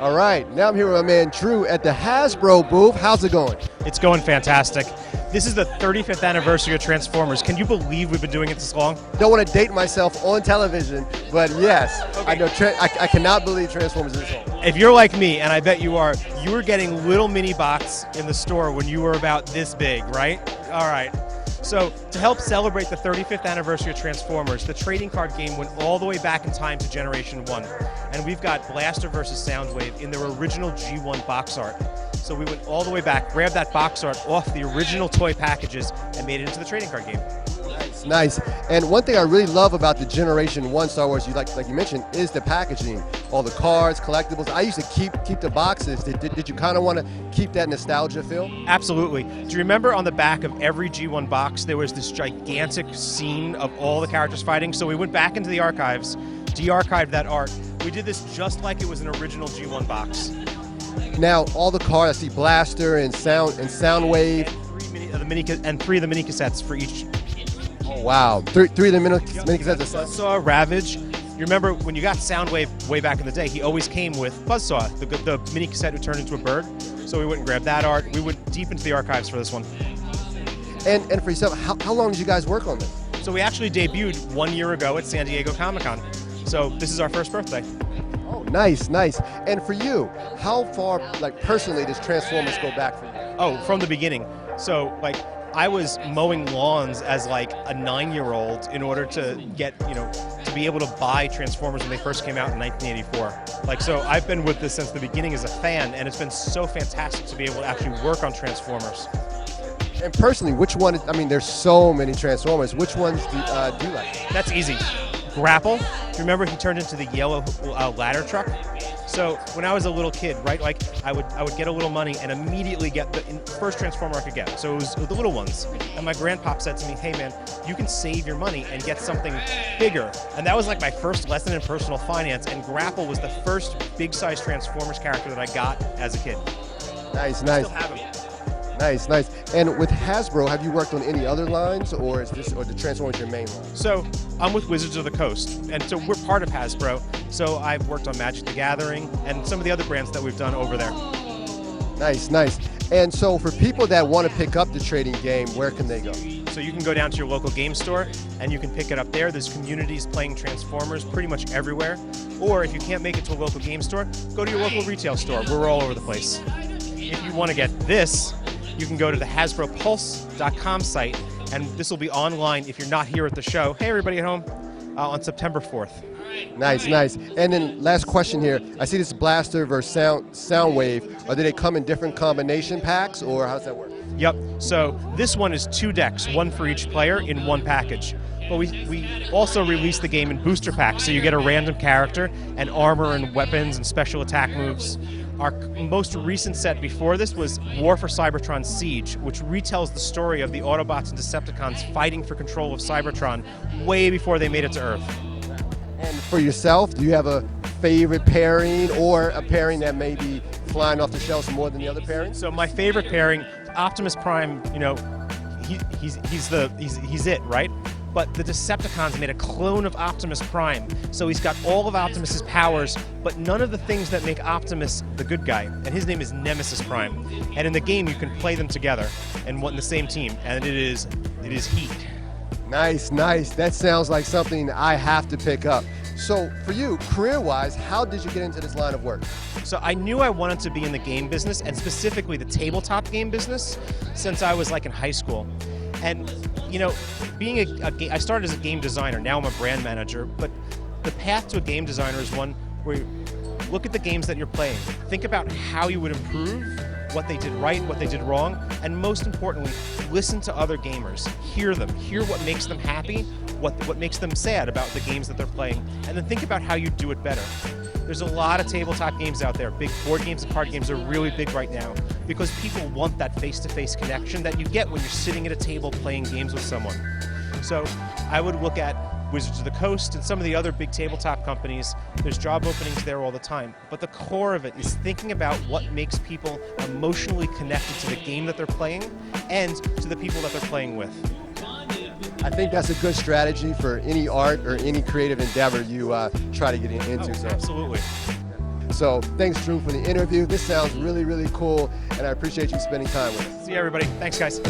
All right, now I'm here with my man Drew at the Hasbro booth. How's it going? It's going fantastic. This is the 35th anniversary of Transformers. Can you believe we've been doing it this long? Don't want to date myself on television, but yes, Okay. I know. I cannot believe Transformers is this old. If you're like me, and I bet you are, you were getting little mini bots in the store when you were about this big, right? All right. So to help celebrate the 35th anniversary of Transformers, the trading card game went all the way back in time to Generation 1. And we've got Blaster versus Soundwave in their original G1 box art. So we went all the way back, grabbed that box art off the original toy packages, and made it into the trading card game. Nice. And one thing I really love about the Generation 1 Star Wars, like you mentioned, is the packaging. All the cards, collectibles. I used to keep the boxes. Did you kind of want to keep that nostalgia feel? Absolutely. Do you remember on the back of every G1 box, there was this gigantic scene of all the characters fighting? So we went back into the archives, de-archived that art. We did this just like it was an original G1 box. Now, all the cards, I see Blaster and Soundwave. And three of the mini cassettes for each. Oh, wow. Three of the mini cassettes. Buzzsaw, Ravage. You remember when you got Soundwave way back in the day, he always came with Buzzsaw, the mini cassette who turned into a bird. So we went and grabbed that art. We went deep into the archives for this one. And for yourself, how long did you guys work on this? So we actually debuted 1 year ago at San Diego Comic-Con. So this is our first birthday. Oh, nice. And for you, how far, personally, does Transformers go back for you? Oh, from the beginning. So, I was mowing lawns as, a 9-year-old in order to get, to be able to buy Transformers when they first came out in 1984. So I've been with this since the beginning as a fan, and it's been so fantastic to be able to actually work on Transformers. And personally, which one, there's so many Transformers. Which ones do you like? That's easy. Grapple. Do you remember he turned into the yellow ladder truck? So when I was a little kid, right, I would get a little money and immediately get the first Transformer I could get. So it was the little ones. And my grandpop said to me, hey man, you can save your money and get something bigger. And that was my first lesson in personal finance, and Grapple was the first big size Transformers character that I got as a kid. Nice. Still have him. Nice. And with Hasbro, have you worked on any other lines, or the Transformers your main line? So I'm with Wizards of the Coast, and so we're part of Hasbro. So I've worked on Magic the Gathering and some of the other brands that we've done over there. Nice. And so for people that want to pick up the trading game, where can they go? So you can go down to your local game store and you can pick it up there. There's communities playing Transformers pretty much everywhere. Or if you can't make it to a local game store, go to your local retail store. We're all over the place. If you want to get this, you can go to the HasbroPulse.com site, and this will be online if you're not here at the show. Hey, everybody at home, on September 4th. Nice. And then last question here. I see this Blaster versus Soundwave. Do they come in different combination packs, or how does that work? Yep. So this one is 2 decks, one for each player in one package. But we also released the game in booster packs, so you get a random character and armor and weapons and special attack moves. Our most recent set before this was War for Cybertron Siege, which retells the story of the Autobots and Decepticons fighting for control of Cybertron way before they made it to Earth. And for yourself, do you have a favorite pairing, or a pairing that may be flying off the shelves more than the other pairings? So my favorite pairing, Optimus Prime, he's it, right? But the Decepticons made a clone of Optimus Prime, so he's got all of Optimus's powers, but none of the things that make Optimus the good guy. And his name is Nemesis Prime. And in the game, you can play them together in the same team, and it is heat. Nice. That sounds like something I have to pick up. So for you, career-wise, how did you get into this line of work? So I knew I wanted to be in the game business, and specifically the tabletop game business, since I was in high school. And being I started as a game designer. Now I'm a brand manager. But the path to a game designer is one where you look at the games that you're playing, think about how you would improve, what they did right, what they did wrong, and most importantly, listen to other gamers. Hear them. Hear what makes them happy, what makes them sad about the games that they're playing, and then think about how you do it better. There's a lot of tabletop games out there. Big board games and card games are really big right now because people want that face-to-face connection that you get when you're sitting at a table playing games with someone. So I would look at Wizards of the Coast and some of the other big tabletop companies. There's job openings there all the time. But the core of it is thinking about what makes people emotionally connected to the game that they're playing and to the people that they're playing with. I think that's a good strategy for any art or any creative endeavor you try to get into. Absolutely. So thanks, Drew, for the interview. This sounds really, really cool, and I appreciate you spending time with us. See you, everybody. Thanks, guys.